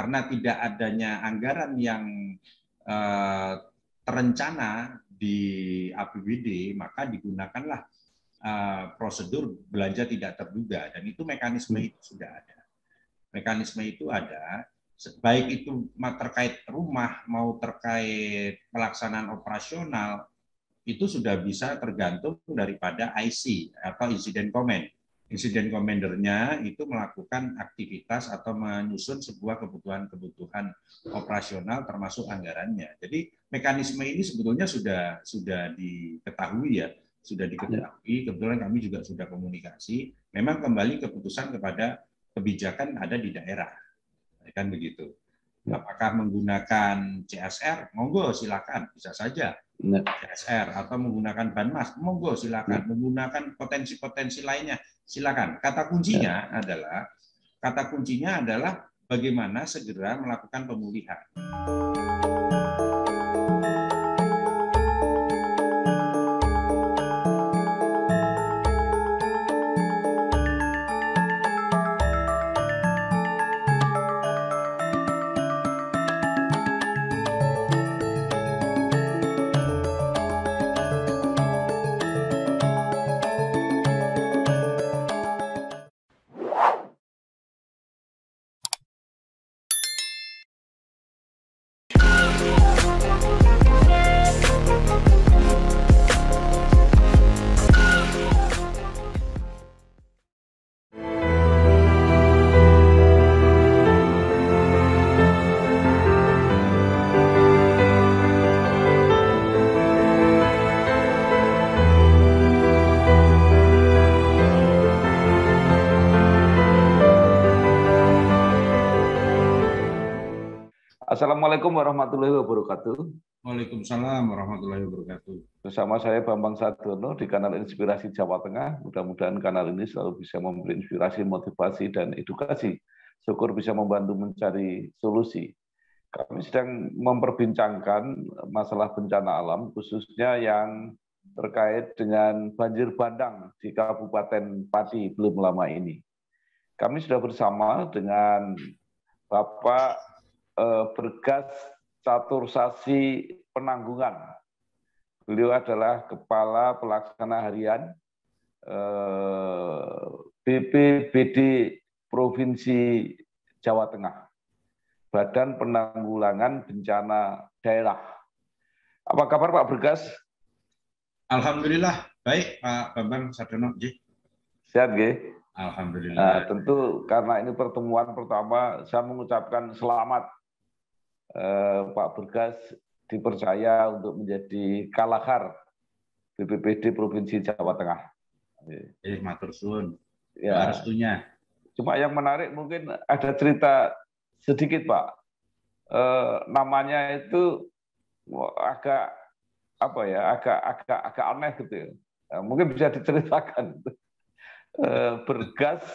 karena tidak adanya anggaran yang terencana di APBD, maka digunakanlah prosedur belanja tidak terduga, dan itu mekanisme itu sudah ada. Mekanisme itu ada, baik itu terkait rumah mau terkait pelaksanaan operasional, itu sudah bisa tergantung daripada IC atau Incident Command. Incident Commander-nya itu melakukan aktivitas atau menyusun sebuah kebutuhan-kebutuhan operasional termasuk anggarannya. Jadi mekanisme ini sebetulnya sudah diketahui ya, sudah diketahui. Kebetulan kami juga sudah komunikasi. Memang kembali keputusan kepada kebijakan ada di daerah, kan begitu. Apakah menggunakan CSR? Monggo silakan, bisa saja. CSR atau menggunakan Banmas, monggo silakan. Menggunakan potensi-potensi lainnya, silakan. Kata kuncinya adalah bagaimana segera melakukan pemulihan. Assalamualaikum warahmatullahi wabarakatuh. Waalaikumsalam warahmatullahi wabarakatuh. Bersama saya Bambang Sadono di kanal Inspirasi Jawa Tengah. Mudah-mudahan kanal ini selalu bisa memberi inspirasi, motivasi, dan edukasi. Syukur bisa membantu mencari solusi. Kami sedang memperbincangkan masalah bencana alam, khususnya yang terkait dengan banjir bandang di Kabupaten Pati belum lama ini. Kami sudah bersama dengan Bapak Bergas Catursasi Penanggungan. Beliau adalah Kepala Pelaksana Harian BPBD Provinsi Jawa Tengah, Badan Penanggulangan Bencana Daerah. Apa kabar Pak Bergas? Alhamdulillah, baik Pak Bambang Sadono. Sehat, G? Alhamdulillah. Nah, tentu karena ini pertemuan pertama, saya mengucapkan selamat Pak Bergas dipercaya untuk menjadi Kalahar BPBD Provinsi Jawa Tengah. Matur suwun. Ya. Restunya. Cuma yang menarik mungkin ada cerita sedikit Pak. Namanya itu agak apa ya, agak aneh gitu ya. Mungkin bisa diceritakan. Bergas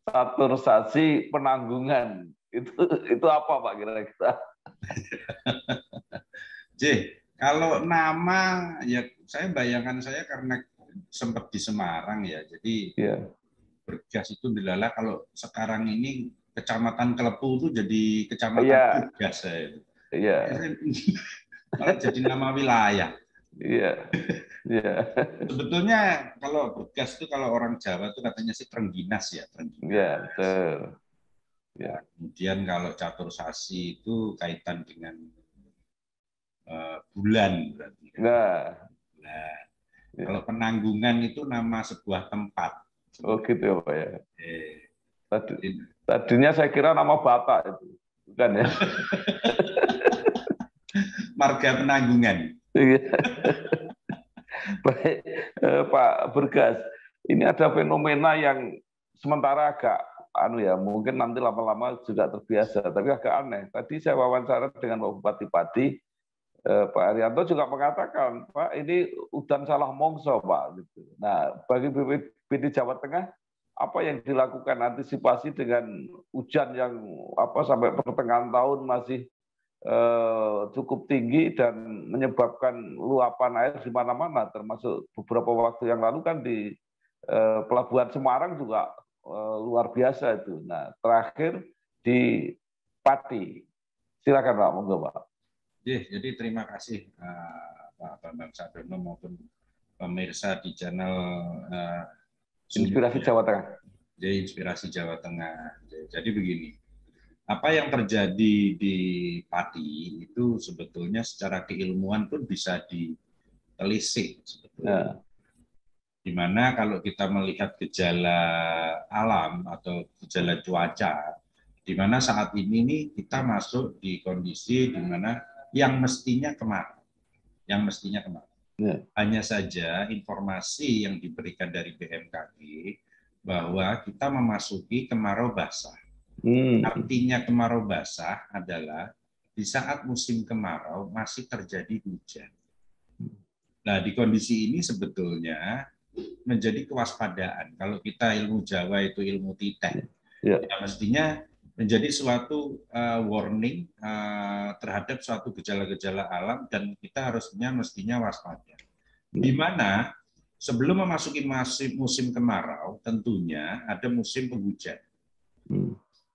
Catursasi Penanggungan. Itu apa Pak kira-kira? Kalau nama ya saya bayangkan saya karena sempat di Semarang ya, jadi Bergas itu dilala. Kalau sekarang ini Kecamatan Klepu itu jadi Kecamatan Bergas saya. Malah jadi nama wilayah. Sebetulnya kalau Bergas itu kalau orang Jawa itu katanya sih Trengginas ya, Trengginas. Ya, kemudian kalau Catursasi itu kaitan dengan bulan berarti. Kalau Penanggungan itu nama sebuah tempat. Oh gitu ya Pak ya. Tadinya saya kira nama Batak itu, bukan ya? Marga Penanggungan. Baik, Pak Bergas, ini ada fenomena yang sementara agak mungkin nanti lama-lama juga terbiasa, tapi agak aneh. Tadi saya wawancara dengan Pak Bupati Pati, Pak Arianto juga mengatakan, Pak, ini udan salah mongso, Pak. Gitu. Nah, bagi BPBD Jawa Tengah, apa yang dilakukan antisipasi dengan hujan yang sampai pertengahan tahun masih cukup tinggi dan menyebabkan luapan air di mana-mana, termasuk beberapa waktu yang lalu kan di Pelabuhan Semarang juga luar biasa itu. Nah, terakhir di Pati. Silakan Pak, monggo Pak. Jadi terima kasih Pak Bambang Sadono maupun pemirsa di channel Inspirasi Jawa Tengah. Jadi Inspirasi Jawa Tengah. Jadi begini, apa yang terjadi di Pati itu sebetulnya secara keilmuan pun bisa ditelisik sebetulnya. Di mana kalau kita melihat gejala alam atau gejala cuaca, di mana saat ini nih kita masuk di kondisi di mana yang mestinya kemarau, Hanya saja informasi yang diberikan dari BMKG bahwa kita memasuki kemarau basah. Artinya kemarau basah adalah di saat musim kemarau masih terjadi hujan. Nah, di kondisi ini sebetulnya menjadi kewaspadaan. Kalau kita ilmu Jawa itu ilmu titeh, ya mestinya menjadi suatu warning terhadap suatu gejala-gejala alam dan kita mestinya waspada. Di mana sebelum memasuki musim kemarau tentunya ada musim penghujan.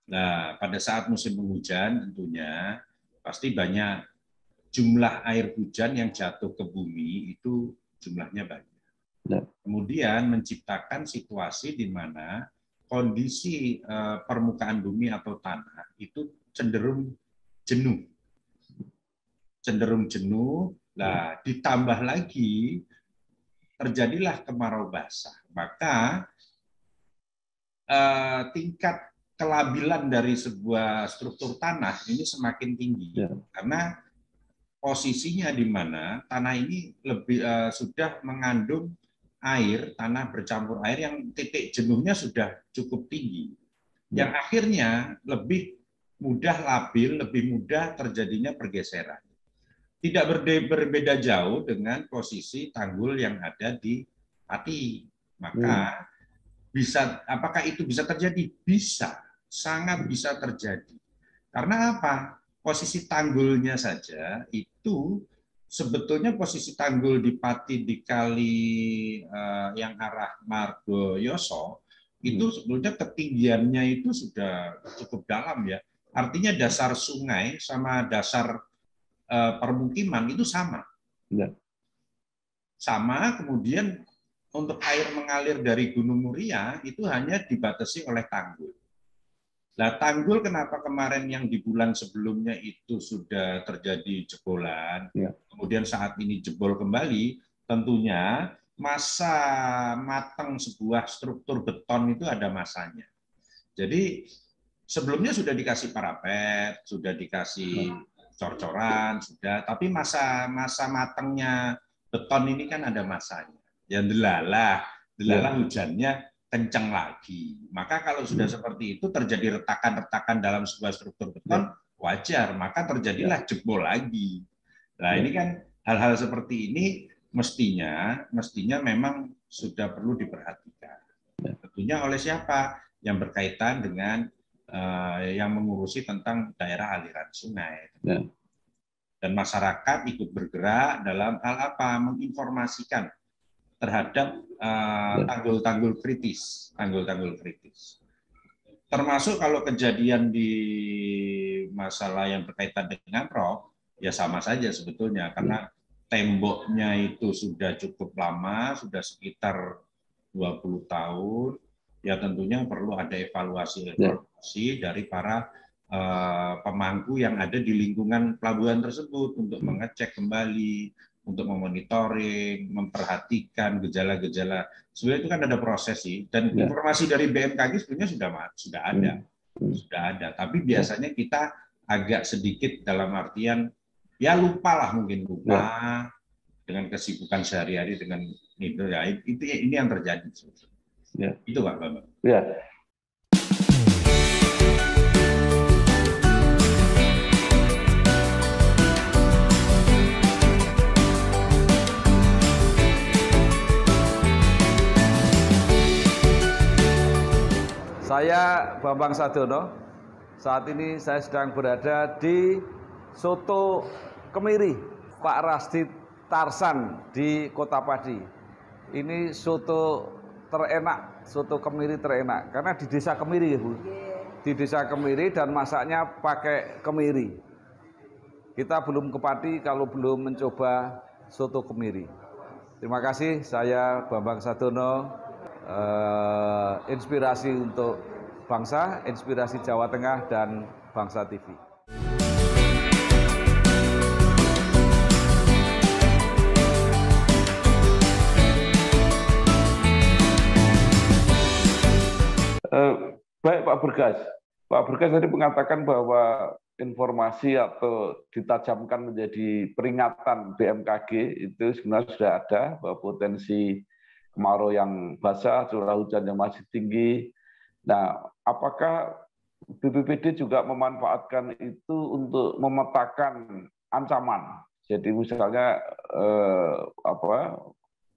Nah, pada saat musim penghujan tentunya pasti banyak jumlah air hujan yang jatuh ke bumi itu jumlahnya banyak. Kemudian menciptakan situasi di mana kondisi permukaan bumi atau tanah itu cenderung jenuh. Nah, ditambah lagi terjadilah kemarau basah. Maka tingkat kelabilan dari sebuah struktur tanah ini semakin tinggi. Karena posisinya di mana tanah ini sudah mengandung air, tanah bercampur air yang titik jenuhnya sudah cukup tinggi. Yang akhirnya lebih mudah labil, lebih mudah terjadinya pergeseran. Tidak berbeda jauh dengan posisi tanggul yang ada di Pati. Maka apakah itu bisa terjadi? Bisa, sangat bisa terjadi. Karena apa? Posisi tanggulnya saja itu sebetulnya posisi tanggul di Pati di kali yang arah Margoyoso itu sebetulnya ketinggiannya itu sudah cukup dalam ya. Artinya dasar sungai sama dasar permukiman itu sama. Sama, kemudian untuk air mengalir dari Gunung Muria itu hanya dibatasi oleh tanggul. Nah, tanggul kenapa kemarin yang di bulan sebelumnya itu sudah terjadi jebolan, kemudian saat ini jebol kembali, tentunya masa matang sebuah struktur beton itu ada masanya. Jadi sebelumnya sudah dikasih parapet, sudah dikasih cor-coran, sudah, tapi masa matangnya beton ini kan ada masanya. Ya delalah hujannya kencang lagi. Maka kalau sudah seperti itu terjadi retakan-retakan dalam sebuah struktur beton, wajar. Maka terjadilah jebol lagi. Nah ini kan hal-hal seperti ini mestinya memang sudah perlu diperhatikan. Tentunya oleh siapa? Yang berkaitan dengan yang mengurusi tentang daerah aliran sungai. Dan masyarakat ikut bergerak dalam hal apa? Menginformasikan terhadap tanggul-tanggul kritis. Termasuk kalau kejadian di masalah yang berkaitan dengan rob, ya sama saja sebetulnya, karena temboknya itu sudah cukup lama, sudah sekitar 20 tahun, ya tentunya perlu ada evaluasi dari para pemangku yang ada di lingkungan pelabuhan tersebut untuk mengecek kembali, untuk memonitoring, memperhatikan gejala-gejala. Sebenarnya itu kan ada proses sih, dan informasi dari BMKG sebenarnya sudah ada. Tapi biasanya kita agak sedikit dalam artian ya lupa dengan kesibukan sehari-hari dengan itu ya ini yang terjadi. Itu Pak Bambang. Saya Bambang Sadono. Saat ini saya sedang berada di Soto Kemiri, Pak Rasdi Tarsan di Kota Pati. Ini soto terenak, soto Kemiri terenak. Karena di Desa Kemiri ya Bu. di Desa Kemiri dan masaknya pakai kemiri. Kita belum ke Pati kalau belum mencoba soto kemiri. Terima kasih, saya Bambang Sadono, inspirasi untuk bangsa, inspirasi Jawa Tengah dan Bangsa TV. Baik Pak Bergas. Pak Bergas tadi mengatakan bahwa informasi atau ditajamkan menjadi peringatan BMKG itu sebenarnya sudah ada, bahwa potensi kemarau yang basah, curah hujan yang masih tinggi. Nah, apakah BPBD juga memanfaatkan itu untuk memetakan ancaman? Jadi misalnya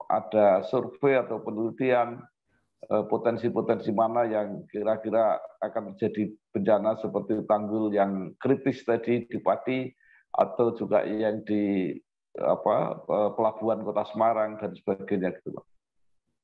ada survei atau penelitian potensi-potensi mana yang kira-kira akan terjadi bencana seperti tanggul yang kritis tadi di Pati atau juga yang di pelabuhan Kota Semarang dan sebagainya gitu, Pak.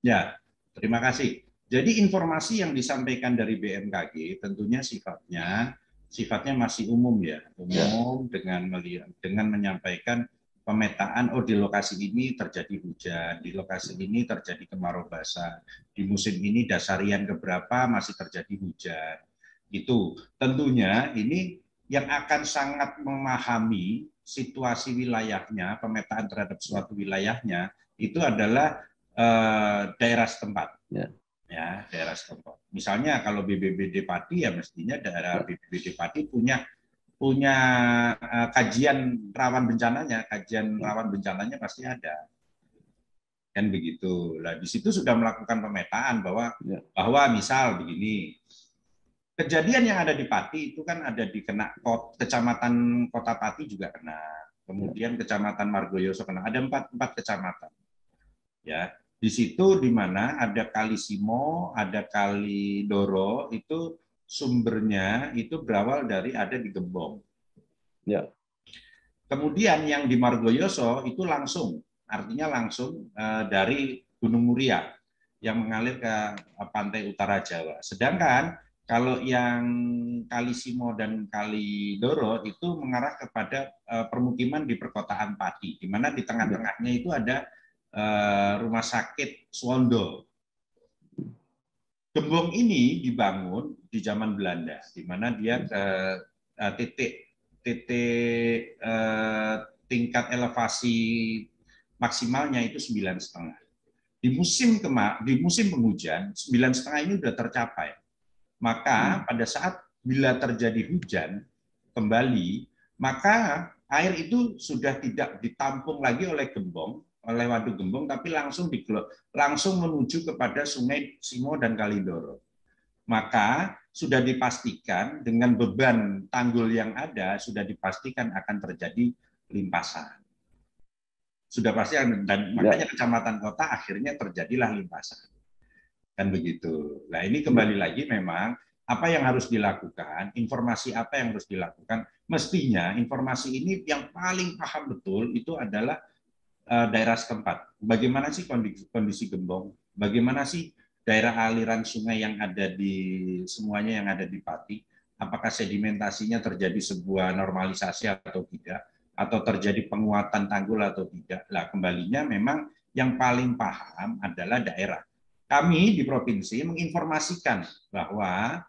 Ya, terima kasih. Jadi informasi yang disampaikan dari BMKG tentunya sifatnya masih umum ya, umum dengan menyampaikan pemetaan, oh di lokasi ini terjadi hujan, di lokasi ini terjadi kemarau basah, di musim ini dasarian keberapa masih terjadi hujan. Itu tentunya ini yang akan sangat memahami situasi wilayahnya, pemetaan terhadap suatu wilayahnya, itu adalah daerah setempat. Ya, daerah setempat. Misalnya kalau BPBD Pati ya mestinya daerah BPBD Pati punya kajian rawan bencananya, pasti ada, kan begitu. Nah di situ sudah melakukan pemetaan bahwa misal begini, kejadian yang ada di Pati itu kan ada di kecamatan Kota Pati juga kena, kemudian kecamatan Margoyoso kena, ada empat kecamatan, ya. Di situ di mana ada Kali Simo, ada Kali Doro, itu sumbernya itu berawal dari ada di Gembong. Ya. Kemudian yang di Margoyoso itu artinya langsung dari Gunung Muria yang mengalir ke pantai utara Jawa. Sedangkan kalau yang Kali Simo dan Kali Doro itu mengarah kepada permukiman di perkotaan Pati, di mana di tengah-tengahnya itu ada rumah sakit Suwondo. Gembong ini dibangun di zaman Belanda, di mana dia tingkat elevasi maksimalnya itu 9,5. Di musim penghujan 9,5 ini sudah tercapai. Maka pada saat bila terjadi hujan kembali, maka air itu sudah tidak ditampung lagi oleh waduk Gembong, tapi langsung menuju kepada Sungai Simo dan Kalidoro. Maka sudah dipastikan dengan beban tanggul yang ada, sudah dipastikan akan terjadi limpasan. Sudah pasti, dan makanya kecamatan kota akhirnya terjadilah limpasan. Kan begitu. Nah ini kembali lagi memang apa yang harus dilakukan, informasi apa yang harus dilakukan, mestinya informasi ini yang paling paham betul itu adalah daerah setempat. Bagaimana sih kondisi Gembong? Bagaimana sih daerah aliran sungai yang ada semuanya yang ada di Pati? Apakah sedimentasinya terjadi sebuah normalisasi atau tidak? Atau terjadi penguatan tanggul atau tidak? Lah kembalinya memang yang paling paham adalah daerah. Kami di provinsi menginformasikan bahwa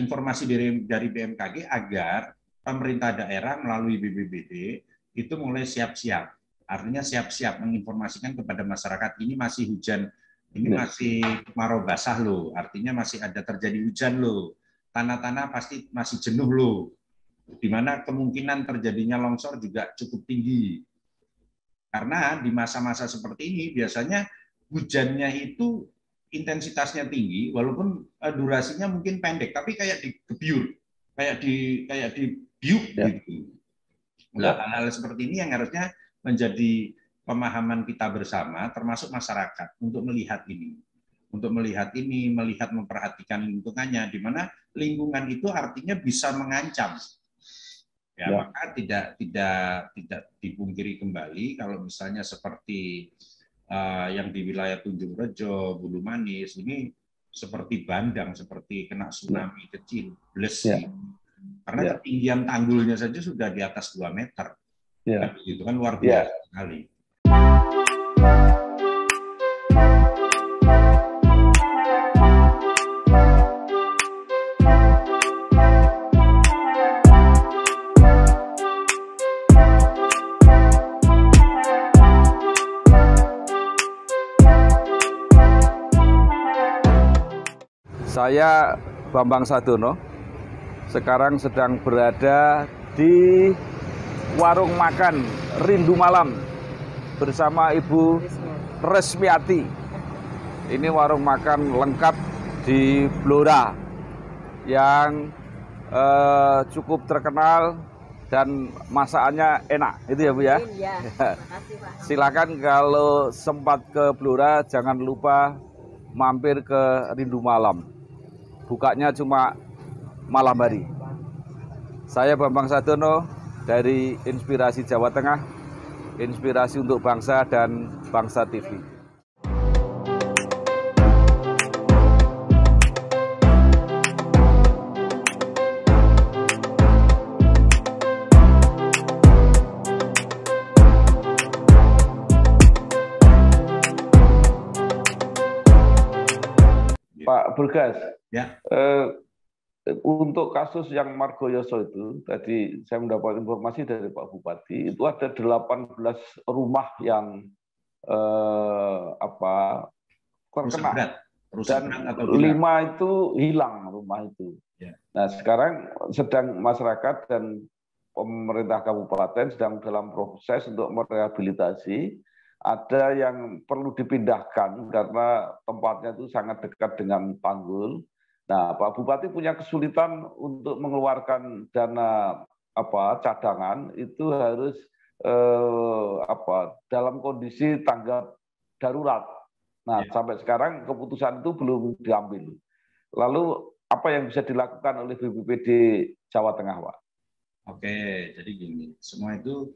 informasi dari BMKG agar pemerintah daerah melalui BPBD itu mulai siap-siap. Artinya siap-siap menginformasikan kepada masyarakat ini masih hujan, ini masih kemarau basah loh, artinya masih ada terjadi hujan loh, tanah-tanah pasti masih jenuh loh, di mana kemungkinan terjadinya longsor juga cukup tinggi. Karena di masa-masa seperti ini biasanya hujannya itu intensitasnya tinggi, walaupun durasinya mungkin pendek, tapi kayak digebyur, kayak dibiuk gitu. Nah, hal-hal seperti ini yang harusnya menjadi pemahaman kita bersama, termasuk masyarakat, untuk melihat ini. Melihat memperhatikan lingkungannya, di mana lingkungan itu artinya bisa mengancam. Maka tidak dipungkiri kembali kalau misalnya seperti yang di wilayah Tunjung Rejo, Bulu Manis, ini seperti bandang, seperti kena tsunami kecil, bles. Karena ketinggian tanggulnya saja sudah di atas 2 meter. Itu kan luar biasa sekali. Saya Bambang Sadono, sekarang sedang berada di warung makan Rindu Malam bersama Ibu Resmiati. Ini warung makan lengkap di Blora yang cukup terkenal dan masakannya enak, itu ya Bu ya? Iya, makasih Pak. Silakan kalau sempat ke Blora jangan lupa mampir ke Rindu Malam. Bukanya cuma malam hari. Saya Bambang Sadono dari Inspirasi Jawa Tengah, inspirasi untuk bangsa dan Bangsa TV. Pak Bergas, untuk kasus yang Margoyoso itu, tadi saya mendapat informasi dari Pak Bupati, itu ada 18 rumah yang terkena, dan 5 itu hilang rumah itu. Nah, sekarang sedang masyarakat dan pemerintah kabupaten sedang dalam proses untuk merehabilitasi. Ada yang perlu dipindahkan karena tempatnya itu sangat dekat dengan tanggul. Nah, Pak Bupati punya kesulitan untuk mengeluarkan dana cadangan, itu harus dalam kondisi tanggap darurat. Nah, sampai sekarang keputusan itu belum diambil. Lalu apa yang bisa dilakukan oleh BPBD Jawa Tengah, Pak? Oke, jadi gini, semua itu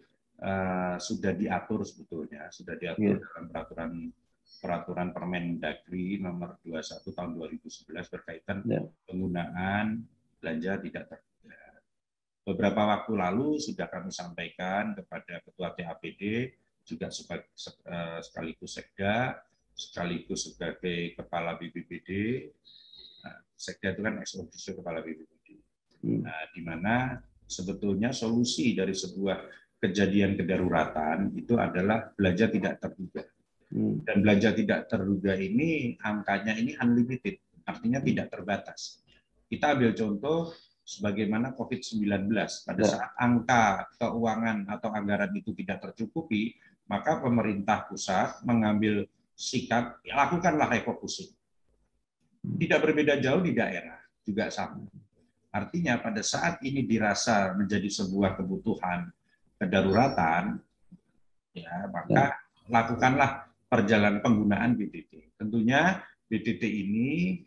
sudah diatur sebetulnya, sudah diatur dalam peraturan Permendagri nomor 21 tahun 2011 berkaitan penggunaan belanja tidak terduga. Beberapa waktu lalu sudah kami sampaikan kepada Ketua TAPD, juga sekaligus Sekda, sekaligus sebagai Kepala BPBD. Sekda itu kan ex officio Kepala BPBD. Nah, di mana sebetulnya solusi dari sebuah kejadian kedaruratan itu adalah belanja tidak terduga. Dan belanja tidak terduga ini angkanya ini unlimited, artinya tidak terbatas. Kita ambil contoh sebagaimana COVID-19, pada saat angka keuangan atau anggaran itu tidak tercukupi, maka pemerintah pusat mengambil sikap, lakukanlah refocusing. Tidak berbeda jauh di daerah, juga sama. Artinya pada saat ini dirasa menjadi sebuah kebutuhan kedaruratan, ya maka lakukanlah perjalanan penggunaan BDT. Tentunya BDT ini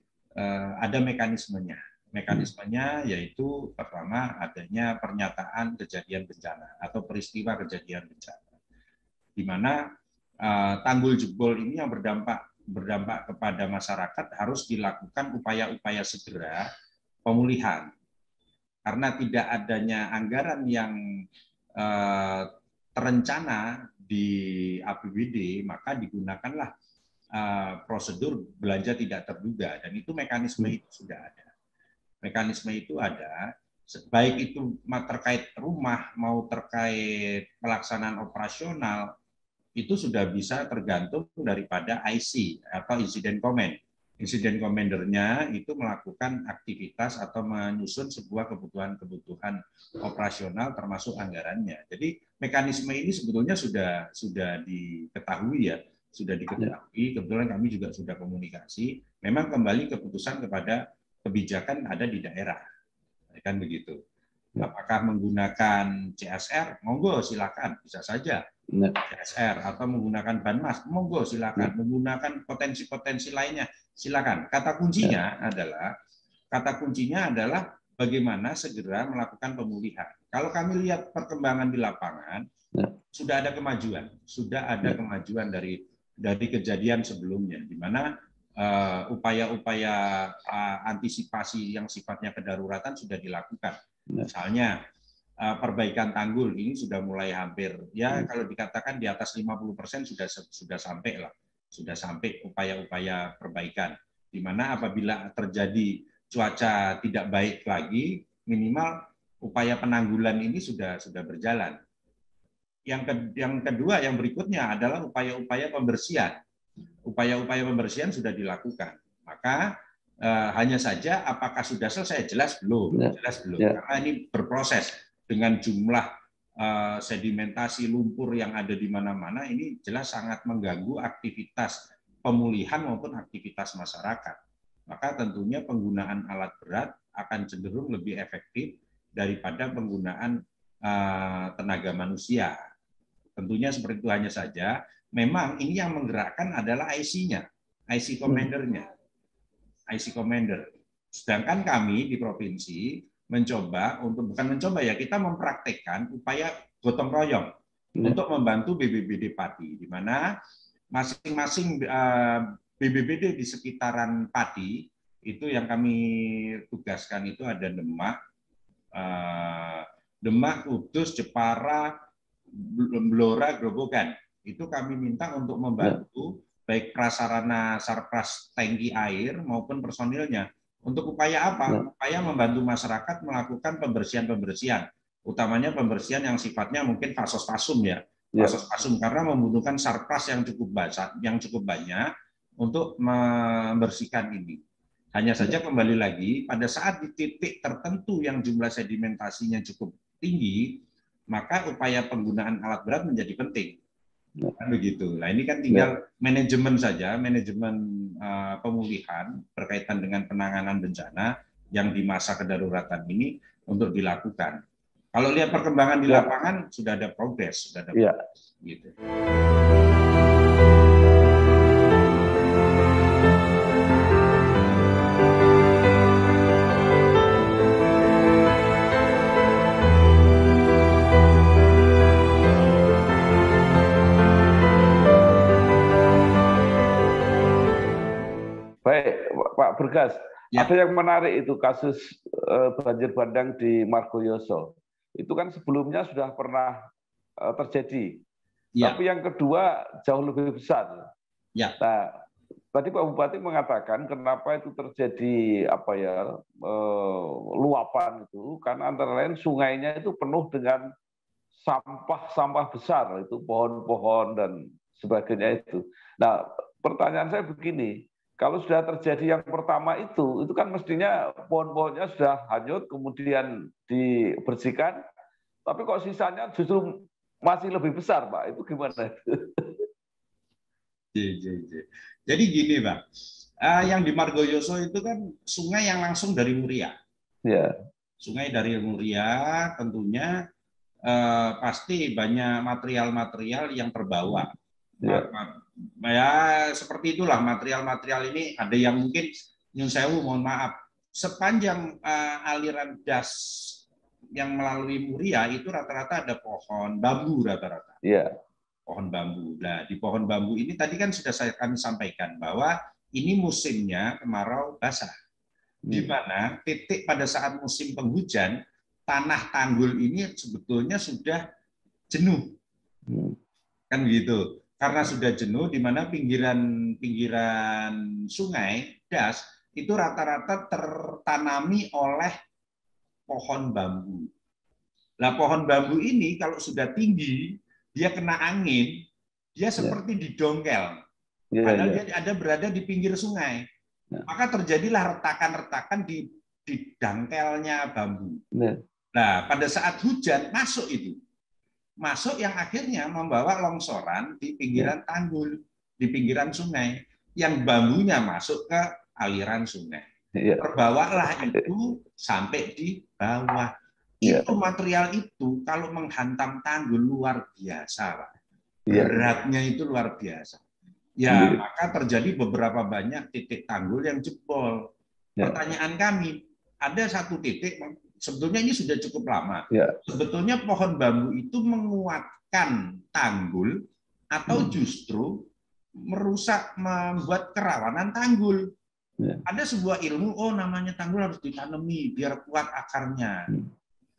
ada mekanismenya. Mekanismenya yaitu pertama adanya pernyataan kejadian bencana atau peristiwa kejadian bencana, di mana tanggul jebol ini yang berdampak kepada masyarakat harus dilakukan upaya-upaya segera pemulihan. Karena tidak adanya anggaran yang terencana di APBD, maka digunakanlah prosedur belanja tidak terduga, dan itu mekanisme itu sudah ada. Mekanisme itu ada, baik itu terkait rumah mau terkait pelaksanaan operasional, itu sudah bisa tergantung daripada IC atau Incident Command. Incident Commander-nya itu melakukan aktivitas atau menyusun sebuah kebutuhan-kebutuhan operasional termasuk anggarannya. Jadi mekanisme ini sebetulnya sudah diketahui ya, sudah diketahui. Kebetulan kami juga sudah komunikasi. Memang kembali keputusan kepada kebijakan ada di daerah, kan begitu. Apakah menggunakan CSR? Monggo silakan, bisa saja. CSR atau menggunakan Banmas, monggo silakan. Menggunakan potensi-potensi lainnya, silakan. Kata kuncinya adalah bagaimana segera melakukan pemulihan. Kalau kami lihat perkembangan di lapangan, sudah ada kemajuan dari kejadian sebelumnya, di mana upaya-upaya antisipasi yang sifatnya kedaruratan sudah dilakukan. Misalnya perbaikan tanggul ini sudah mulai hampir, ya kalau dikatakan di atas 50% sudah sampai lah, sudah sampai upaya-upaya perbaikan. Di mana apabila terjadi cuaca tidak baik lagi, minimal upaya penanggulan ini sudah berjalan. Yang kedua, yang berikutnya adalah upaya-upaya pembersihan. Upaya-upaya pembersihan sudah dilakukan. Maka hanya saja apakah sudah selesai? Jelas belum. Jelas belum. Karena ini berproses dengan jumlah sedimentasi lumpur yang ada di mana-mana. Ini jelas sangat mengganggu aktivitas pemulihan maupun aktivitas masyarakat. Maka tentunya penggunaan alat berat akan cenderung lebih efektif daripada penggunaan tenaga manusia. Tentunya seperti itu, hanya saja memang ini yang menggerakkan adalah IC-nya, IC commander-nya, IC commander. Sedangkan kami di provinsi mencoba untuk, bukan mencoba ya, kita mempraktekkan upaya gotong royong untuk membantu BBBD Pati, di mana masing-masing BBBD di sekitaran Pati itu yang kami tugaskan itu ada Demak, Kudus, Jepara, Blora, Grobogan. Itu kami minta untuk membantu baik prasarana sarpras tangki air maupun personilnya. Untuk upaya apa? Upaya membantu masyarakat melakukan pembersihan-pembersihan. Utamanya pembersihan yang sifatnya mungkin fasos-fasum ya. Fasos-fasum karena membutuhkan sarpras yang cukup banyak untuk membersihkan ini. Hanya saja kembali lagi, pada saat di titik tertentu yang jumlah sedimentasinya cukup tinggi, maka upaya penggunaan alat berat menjadi penting. Kan begitu. Nah, ini kan tinggal manajemen saja, manajemen pemulihan berkaitan dengan penanganan bencana yang di masa kedaruratan ini untuk dilakukan. Kalau lihat perkembangan di lapangan sudah ada progres, gitu. Baik, Pak Bergas, ada yang menarik itu kasus banjir bandang di Margoyoso. Itu kan sebelumnya sudah pernah terjadi, tapi yang kedua jauh lebih besar. Nah, tadi Pak Bupati mengatakan kenapa itu terjadi luapan itu, karena antara lain sungainya itu penuh dengan sampah-sampah besar, itu pohon-pohon dan sebagainya itu. Nah, pertanyaan saya begini. Kalau sudah terjadi yang pertama itu kan mestinya pohon-pohonnya sudah hanyut, kemudian dibersihkan, tapi kok sisanya justru masih lebih besar, Pak. Itu gimana? Jadi gini, Pak. Yang di Margoyoso itu kan sungai yang langsung dari Muria. Sungai dari Muria tentunya pasti banyak material-material yang terbawa. Ya seperti itulah, material-material ini ada yang mungkin nyun sewu, mohon maaf, sepanjang aliran das yang melalui Muria itu rata-rata ada pohon bambu rata-rata. Pohon bambu. Nah, di pohon bambu ini tadi kan sudah kami sampaikan bahwa ini musimnya kemarau basah. Di mana titik pada saat musim penghujan, tanah tanggul ini sebetulnya sudah jenuh. Kan begitu. Karena sudah jenuh, di mana pinggiran sungai das itu rata-rata tertanami oleh pohon bambu. Nah, pohon bambu ini kalau sudah tinggi, dia kena angin, dia seperti didongkel. Padahal dia ada berada di pinggir sungai. Maka terjadilah retakan-retakan di dangkelnya bambu. Nah, pada saat hujan masuk itu. Masuk yang akhirnya membawa longsoran di pinggiran tanggul, di pinggiran sungai, yang bambunya masuk ke aliran sungai. Terbawalah itu sampai di bawah. Itu material itu kalau menghantam tanggul luar biasa, Pak. Beratnya itu luar biasa. Ya, maka terjadi beberapa banyak titik tanggul yang jebol. Pertanyaan kami, ada satu titik, sebetulnya ini sudah cukup lama. Sebetulnya pohon bambu itu menguatkan tanggul atau justru merusak, membuat kerawanan tanggul. Ya. Ada sebuah ilmu, oh namanya tanggul harus ditanami biar kuat akarnya.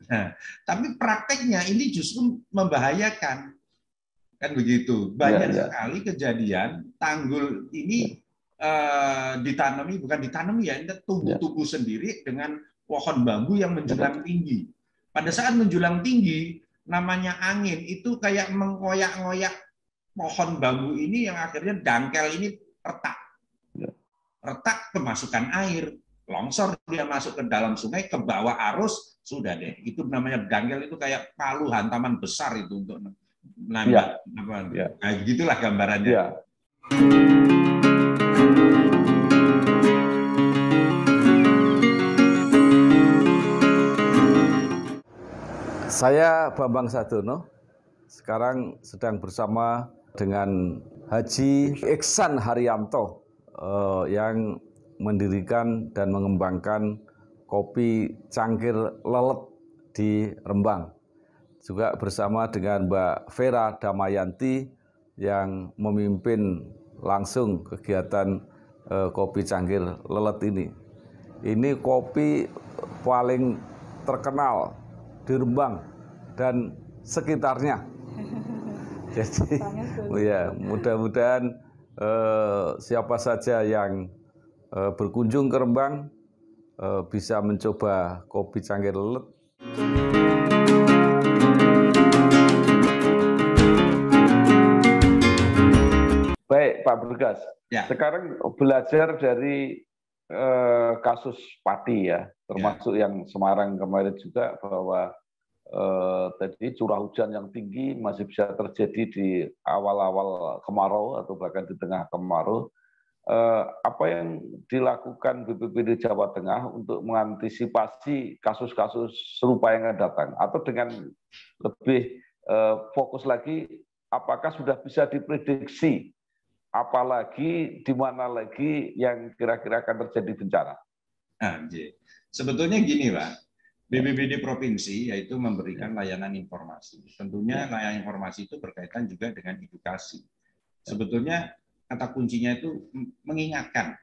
Nah, tapi prakteknya ini justru membahayakan, kan begitu. Banyak sekali kejadian tanggul ini ditanami, bukan ditanami ya, ini tumbuh-tumbuh sendiri dengan pohon bambu yang menjulang tinggi. Pada saat menjulang tinggi, namanya angin itu kayak mengoyak-ngoyak pohon bambu ini yang akhirnya dangkel ini retak. Retak, kemasukan air, longsor, dia masuk ke dalam sungai, ke bawah arus, sudah deh. Itu namanya dangkel, itu kayak palu hantaman besar itu untuk nambah. Nah, gitulah gambarannya. Ya. Saya Bambang Sadono, sekarang sedang bersama dengan Haji Iksan Haryanto yang mendirikan dan mengembangkan kopi cangkir lelet di Rembang. Juga bersama dengan Mbak Vera Damayanti yang memimpin langsung kegiatan kopi cangkir lelet ini. Ini kopi paling terkenal di Rembang dan sekitarnya. Jadi ya, mudah-mudahan siapa saja yang berkunjung ke Rembang bisa mencoba kopi cangkir lelet. Baik, Pak Bergas. Ya. Sekarang belajar dari kasus Pati ya, termasuk yang Semarang kemarin juga, bahwa tadi curah hujan yang tinggi masih bisa terjadi di awal-awal kemarau atau bahkan di tengah kemarau. Apa yang dilakukan BPBD Jawa Tengah untuk mengantisipasi kasus-kasus serupa yang akan datang? Atau dengan lebih fokus lagi, apakah sudah bisa diprediksi apalagi di mana lagi yang kira-kira akan terjadi bencana? Sebetulnya gini, Pak. BPBD Provinsi yaitu memberikan layanan informasi. Tentunya layanan informasi itu berkaitan juga dengan edukasi. Sebetulnya kata kuncinya itu mengingatkan.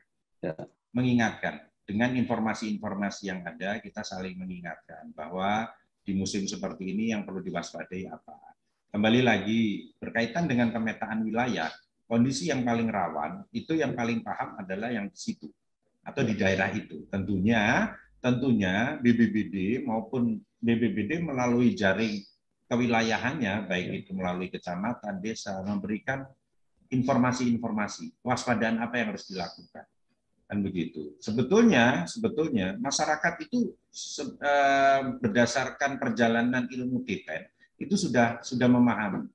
Mengingatkan. Dengan informasi-informasi yang ada, kita saling mengingatkan bahwa di musim seperti ini yang perlu diwaspadai apa. Kembali lagi, berkaitan dengan pemetaan wilayah, kondisi yang paling rawan, itu yang paling paham adalah yang di situ, atau di daerah itu. Tentunya BPBD maupun BPBD melalui jaring kewilayahannya, baik itu melalui kecamatan, desa, memberikan informasi-informasi, waspadaan apa yang harus dilakukan. Kan begitu. Sebetulnya masyarakat itu berdasarkan perjalanan ilmu TIPEN itu sudah memahami.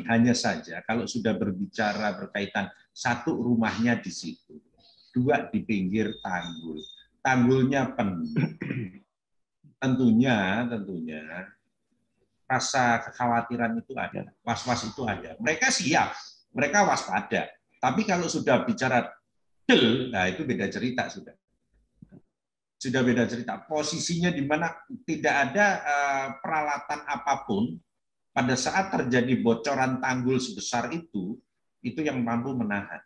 Hanya saja kalau sudah berbicara berkaitan satu rumahnya di situ, dua di pinggir tanggul, tanggulnya penuh, tentunya rasa kekhawatiran itu ada, was-was itu ada. Mereka siap, mereka waspada. Tapi kalau sudah bicara nah itu beda cerita sudah. Sudah beda cerita. Posisinya di mana tidak ada peralatan apapun pada saat terjadi bocoran tanggul sebesar itu yang mampu menahan.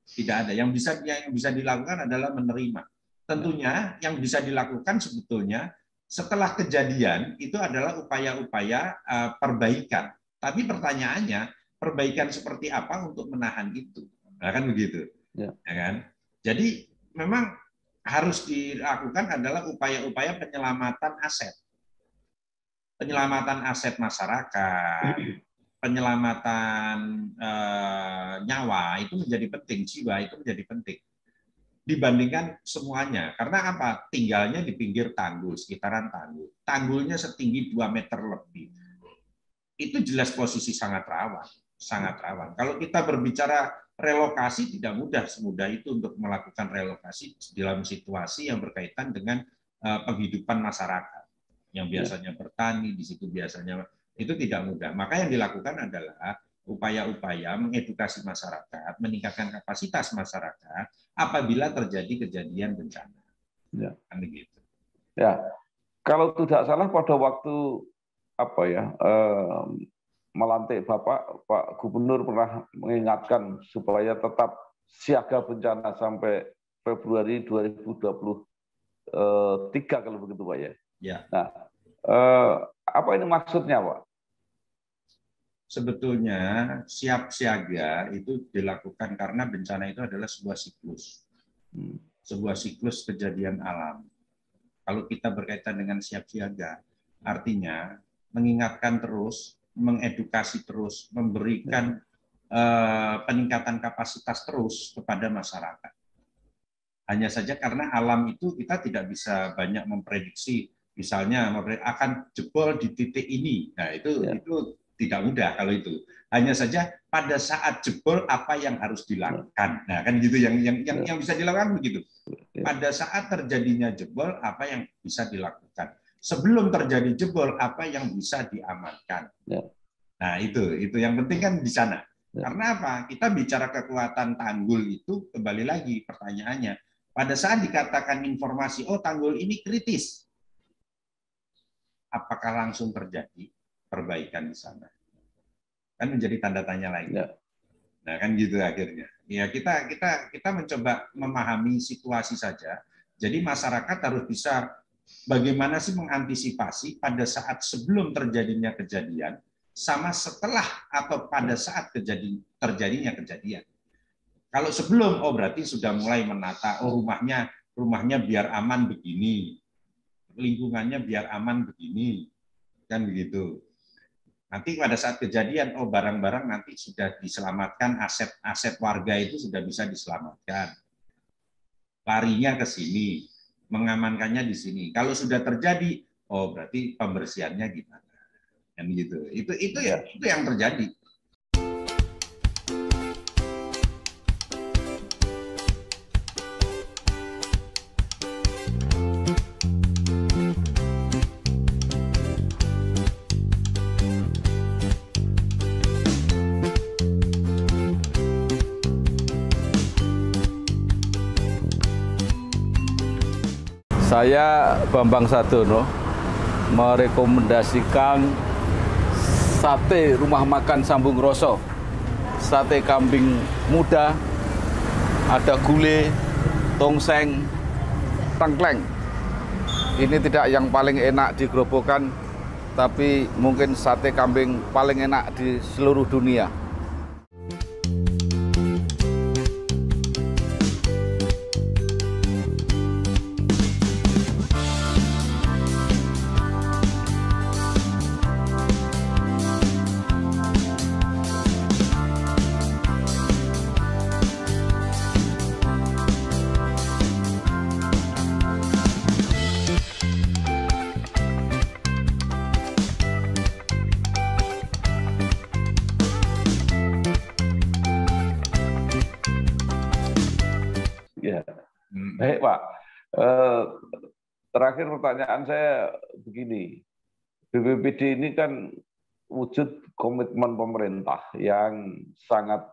Tidak ada. Yang bisa dilakukan adalah menerima. Tentunya yang bisa dilakukan sebetulnya setelah kejadian itu adalah upaya-upaya perbaikan. Tapi pertanyaannya, perbaikan seperti apa untuk menahan itu? Nah, kan begitu. Ya kan? Jadi memang harus dilakukan adalah upaya-upaya penyelamatan aset. Penyelamatan aset masyarakat, penyelamatan nyawa itu menjadi penting, jiwa itu menjadi penting dibandingkan semuanya. Karena apa? Tinggalnya di pinggir tanggul, sekitaran tanggul. Tanggulnya setinggi 2 meter lebih. Itu jelas posisi sangat rawan. Kalau kita berbicara relokasi, tidak mudah semudah itu untuk melakukan relokasi dalam situasi yang berkaitan dengan penghidupan masyarakat. Yang biasanya bertani, di situ biasanya itu tidak mudah. Maka yang dilakukan adalah upaya-upaya mengedukasi masyarakat, meningkatkan kapasitas masyarakat apabila terjadi kejadian bencana. Ya. Kan begitu. Ya, kalau tidak salah pada waktu melantik Bapak, Pak Gubernur pernah mengingatkan supaya tetap siaga bencana sampai Februari 2023 kalau begitu Pak ya. Ya. Nah, apa ini maksudnya Pak? Sebetulnya siap siaga itu dilakukan karena bencana itu adalah sebuah siklus. Sebuah siklus kejadian alam. Kalau kita berkaitan dengan siap siaga, artinya mengingatkan terus, mengedukasi terus, memberikan peningkatan kapasitas terus kepada masyarakat. Hanya saja karena alam itu kita tidak bisa banyak memprediksi, misalnya akan jebol di titik ini. Nah, itu tidak mudah kalau itu. Hanya saja pada saat jebol apa yang harus dilakukan. Nah, kan gitu yang bisa dilakukan begitu. Pada saat terjadinya jebol apa yang bisa dilakukan. Sebelum terjadi jebol apa yang bisa diamankan. Nah, itu yang penting kan di sana. Karena apa? Kita bicara kekuatan tanggul itu kembali lagi pertanyaannya. Pada saat dikatakan informasi, oh tanggul ini kritis, apakah langsung terjadi perbaikan di sana? Kan menjadi tanda tanya lagi. Nah, kan gitu akhirnya. Ya kita mencoba memahami situasi saja. Jadi masyarakat harus bisa bagaimana sih mengantisipasi pada saat sebelum terjadinya kejadian sama setelah atau pada saat terjadinya kejadian. Kalau sebelum, oh berarti sudah mulai menata, oh rumahnya biar aman begini, lingkungannya biar aman begini, kan begitu. Nanti pada saat kejadian, oh barang-barang nanti sudah diselamatkan, aset warga itu sudah bisa diselamatkan. Larinya ke sini, mengamankannya di sini. Kalau sudah terjadi, oh berarti pembersihannya gimana? Kan gitu. Itu yang terjadi. Saya Bambang Sadono merekomendasikan sate rumah makan Sambung Roso, sate kambing muda, ada gulai, tongseng, tengkleng. Ini tidak yang paling enak di Grobogan, tapi mungkin sate kambing paling enak di seluruh dunia. Baik Pak, terakhir pertanyaan saya begini, BPBD ini kan wujud komitmen pemerintah yang sangat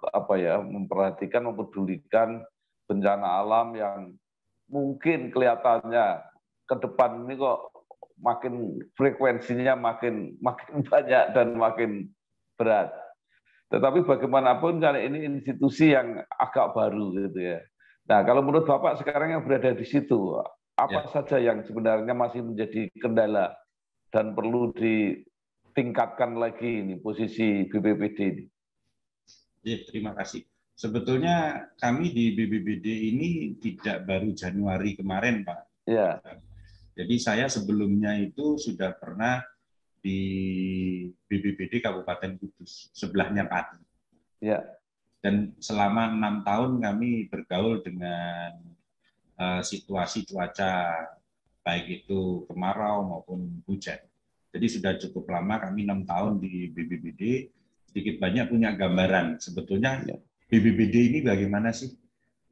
memperhatikan, mempedulikan bencana alam yang mungkin kelihatannya ke depan ini kok makin frekuensinya makin banyak dan makin berat. Tetapi bagaimanapun karena ini institusi yang agak baru gitu ya. Nah, kalau menurut Bapak sekarang yang berada di situ, apa saja yang sebenarnya masih menjadi kendala dan perlu ditingkatkan lagi ini posisi BPBD ini? Ya, terima kasih. Sebetulnya kami di BPBD ini tidak baru Januari kemarin, Pak. Ya. Jadi saya sebelumnya itu sudah pernah di BPBD Kabupaten Kudus, sebelahnya Pati. Ya. Dan selama 6 tahun kami bergaul dengan situasi cuaca, baik itu kemarau maupun hujan. Jadi sudah cukup lama kami 6 tahun di BPBD, sedikit banyak punya gambaran. Sebetulnya BPBD ini bagaimana sih?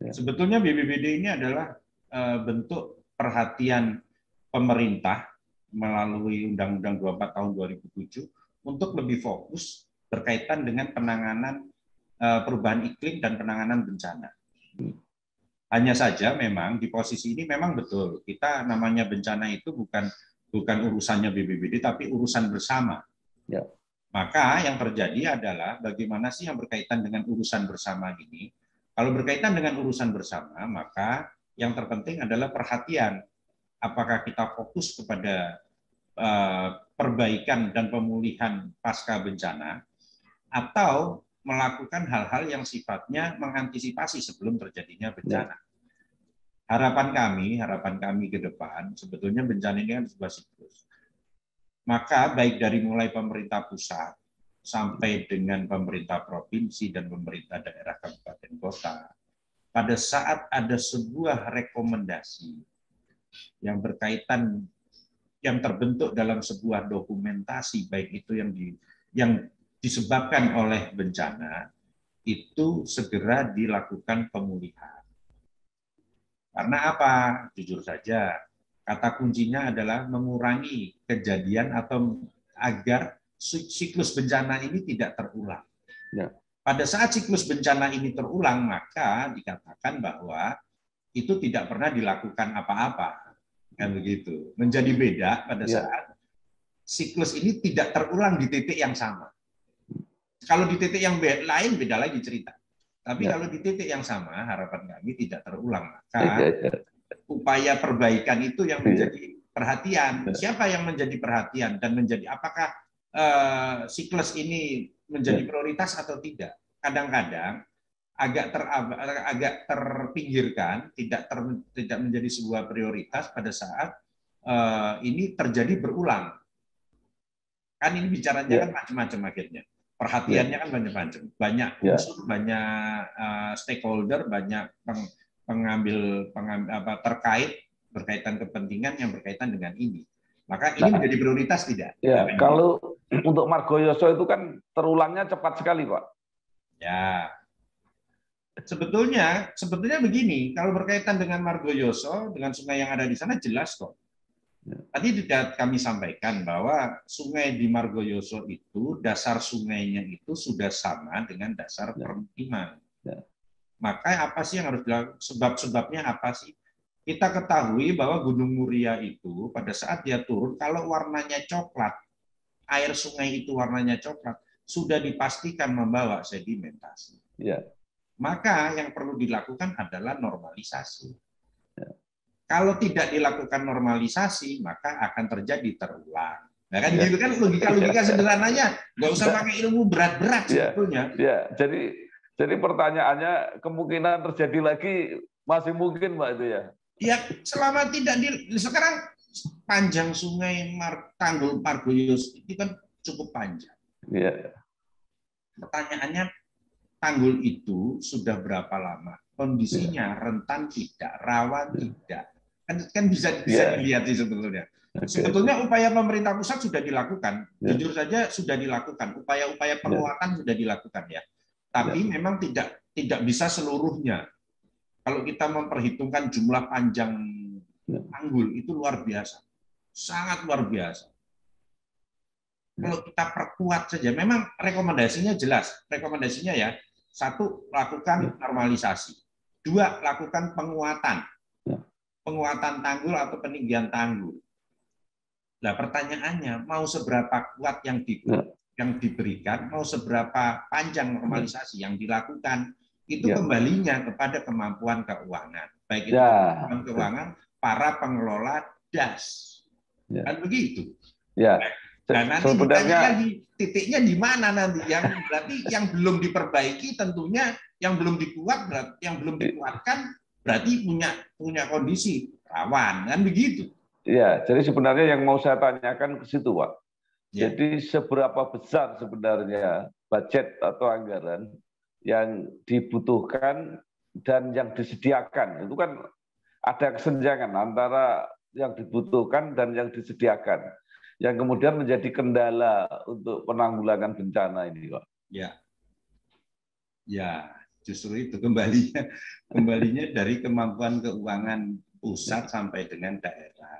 Sebetulnya BPBD ini adalah bentuk perhatian pemerintah melalui Undang-Undang 24 tahun 2007 untuk lebih fokus berkaitan dengan penanganan perubahan iklim dan penanganan bencana. Hanya saja memang di posisi ini memang betul kita namanya bencana itu bukan urusannya BPBD tapi urusan bersama. Maka yang terjadi adalah bagaimana sih yang berkaitan dengan urusan bersama ini. Kalau berkaitan dengan urusan bersama, maka yang terpenting adalah perhatian. Apakah kita fokus kepada perbaikan dan pemulihan pasca bencana, atau melakukan hal-hal yang sifatnya mengantisipasi sebelum terjadinya bencana. Harapan kami ke depan, sebetulnya bencana ini kan sebuah siklus. Maka baik dari mulai pemerintah pusat sampai dengan pemerintah provinsi dan pemerintah daerah kabupaten kota, pada saat ada sebuah rekomendasi yang berkaitan, yang terbentuk dalam sebuah dokumentasi, baik itu yang disebabkan oleh bencana, itu segera dilakukan pemulihan. Karena apa? Jujur saja, kata kuncinya adalah mengurangi kejadian atau agar siklus bencana ini tidak terulang. Ya. Pada saat siklus bencana ini terulang, maka dikatakan bahwa itu tidak pernah dilakukan apa-apa. Kan begitu. Menjadi beda pada saat siklus ini tidak terulang di titik yang sama. Kalau di titik yang lain beda lagi cerita. Tapi kalau di titik yang sama, harapan kami tidak terulang. Maka upaya perbaikan itu yang menjadi perhatian. Siapa yang menjadi perhatian dan menjadi apakah siklus ini menjadi prioritas atau tidak? Kadang-kadang agak terpinggirkan, tidak menjadi sebuah prioritas pada saat ini terjadi berulang. Kan ini bicaranya kan macam-macam akhirnya. Perhatiannya kan banyak unsur, banyak stakeholder, banyak pengambil terkait, berkaitan kepentingan yang berkaitan dengan ini. Maka ini menjadi prioritas tidak? Ya, kalau untuk Margoyoso itu kan terulangnya cepat sekali, Pak. Ya, sebetulnya begini, kalau berkaitan dengan Margoyoso, dengan sungai yang ada di sana jelas kok. Tadi tidak kami sampaikan bahwa sungai di Margoyoso itu, dasar sungainya itu sudah sama dengan dasar permukiman. Maka apa sih yang harus dilakukan? Sebab-sebabnya apa sih? Kita ketahui bahwa Gunung Muria itu pada saat dia turun, kalau warnanya coklat, air sungai itu warnanya coklat, sudah dipastikan membawa sedimentasi. Maka yang perlu dilakukan adalah normalisasi. Kalau tidak dilakukan normalisasi, maka akan terjadi terulang. Nah kan gitu kan logika sederhananya, nggak usah pakai ilmu berat-berat sebetulnya. Jadi pertanyaannya kemungkinan terjadi lagi masih mungkin, Pak, itu ya? Ya, selama tidak sekarang panjang sungai Tanggul Margoyoso itu kan cukup panjang. Pertanyaannya, tanggul itu sudah berapa lama? Kondisinya rentan tidak, rawan tidak? Kan bisa dilihat sih sebetulnya. Sebetulnya upaya pemerintah pusat sudah dilakukan, jujur saja sudah dilakukan, upaya-upaya penguatan sudah dilakukan ya. Tapi memang tidak bisa seluruhnya. Kalau kita memperhitungkan jumlah panjang tanggul itu luar biasa, sangat luar biasa. Kalau kita perkuat saja, memang rekomendasinya jelas. Rekomendasinya ya, 1, lakukan normalisasi. 2, lakukan penguatan tanggul atau peninggian tanggul. Nah, pertanyaannya, mau seberapa kuat yang diberikan, mau seberapa panjang normalisasi yang dilakukan, itu kembalinya kepada kemampuan keuangan. Baik itu kemampuan keuangan para pengelola DAS. Kan begitu. Nah, nanti ditanya lagi, titiknya di mana nanti? Yang berarti yang belum diperbaiki tentunya, yang belum dikuatkan, berarti punya kondisi rawan, kan begitu? Ya, jadi sebenarnya yang mau saya tanyakan ke situ, Pak. Jadi seberapa besar sebenarnya budget atau anggaran yang dibutuhkan dan yang disediakan? Itu kan ada kesenjangan antara yang dibutuhkan dan yang disediakan, yang kemudian menjadi kendala untuk penanggulangan bencana ini, Pak. Ya, justru itu kembalinya dari kemampuan keuangan pusat sampai dengan daerah,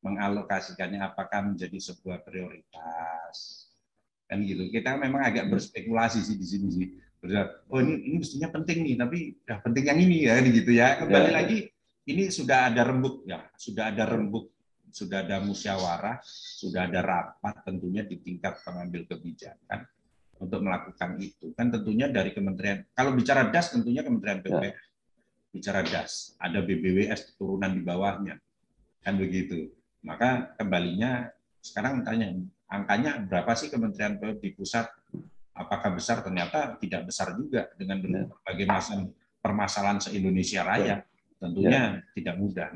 mengalokasikannya apakah menjadi sebuah prioritas, kan gitu. Kita memang agak berspekulasi sih di sini sih. Oh ini mestinya penting nih, tapi penting yang ini ya gitu ya. Kembali lagi, ini sudah ada rembuk ya, sudah ada rembuk sudah ada musyawarah, sudah ada rapat tentunya di tingkat pengambil kebijakan untuk melakukan itu. Kan tentunya dari kementerian, kalau bicara DAS tentunya Kementerian PUPR, bicara DAS, ada BBWS turunan di bawahnya, kan begitu. Maka kembalinya sekarang tanya, angkanya berapa sih Kementerian PUPR di pusat? Apakah besar? Ternyata tidak besar juga dengan berbagai macam permasalahan se-Indonesia Raya. Tentunya tidak mudah.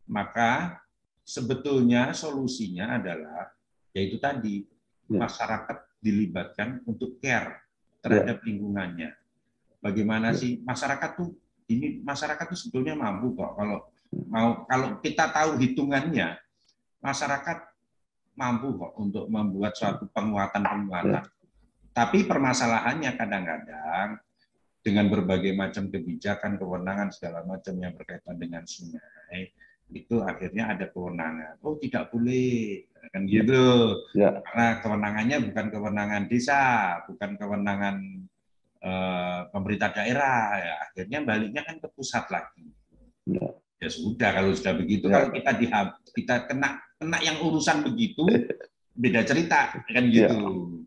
Maka sebetulnya solusinya adalah yaitu tadi masyarakat dilibatkan untuk care terhadap lingkungannya. Bagaimana sih masyarakat tuh sebetulnya mampu kok kalau kita tahu hitungannya, masyarakat mampu kok untuk membuat suatu penguatan. Tapi permasalahannya kadang-kadang dengan berbagai macam kebijakan, kewenangan segala macam yang berkaitan dengan sungai, itu akhirnya ada kewenangan. Oh, tidak boleh, kan gitu. Karena kewenangannya bukan kewenangan desa, bukan kewenangan pemerintah daerah. Ya, akhirnya baliknya kan ke pusat lagi. Ya sudah, kalau sudah begitu, kalau kita kena yang urusan begitu, beda cerita, kan gitu.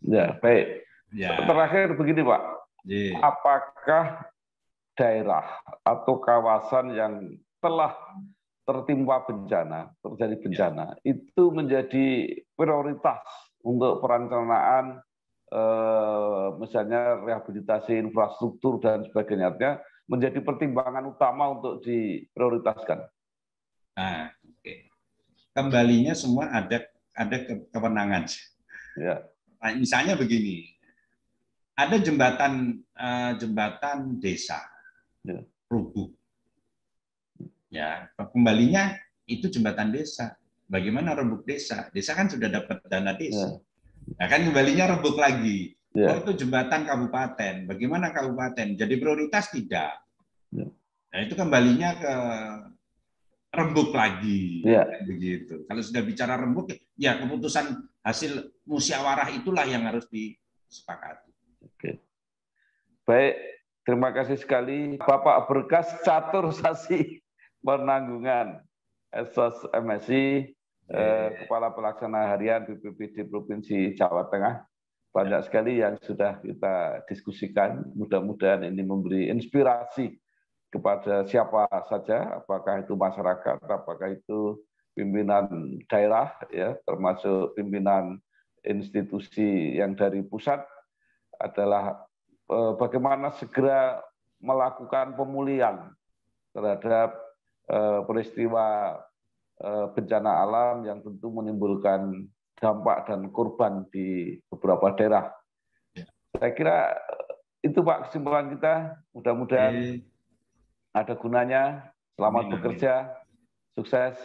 Ya, baik. Terakhir begini, Pak. Apakah daerah atau kawasan yang telah tertimpa bencana, terjadi bencana, itu menjadi prioritas untuk perencanaan misalnya rehabilitasi infrastruktur dan sebagainya, menjadi pertimbangan utama untuk diprioritaskan? Nah, kembalinya semua ada kewenangan. Nah, misalnya begini, ada jembatan desa rubuh, ya kembalinya itu jembatan desa. Bagaimana rubuh desa? Desa kan sudah dapat dana desa, nah kan kembalinya rubuh lagi. Oh, itu jembatan kabupaten. Bagaimana kabupaten? Jadi prioritas tidak. Nah, itu kembalinya ke rembuk lagi, begitu. Kalau sudah bicara rembuk, ya keputusan hasil musyawarah itulah yang harus disepakati. Baik, terima kasih sekali Bapak Berkas Catur Sasi Penanggungan Esos MSI, Kepala Pelaksana Harian BPBD Provinsi Jawa Tengah. Banyak sekali yang sudah kita diskusikan. Mudah-mudahan ini memberi inspirasi kepada siapa saja, apakah itu masyarakat, apakah itu pimpinan daerah, ya, termasuk pimpinan institusi yang dari pusat, adalah bagaimana segera melakukan pemulihan terhadap peristiwa bencana alam yang tentu menimbulkan dampak dan korban di beberapa daerah. Saya kira itu, Pak, kesimpulan kita. Mudah-mudahan ada gunanya. Selamat bekerja, sukses,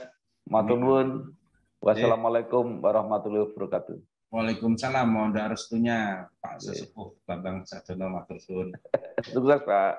matur nuwun. Wassalamualaikum warahmatullahi wabarakatuh. Waalaikumsalam, mohon doa restunya Pak Sesepuh Bambang Sadono matur suwun. Sukses, Pak.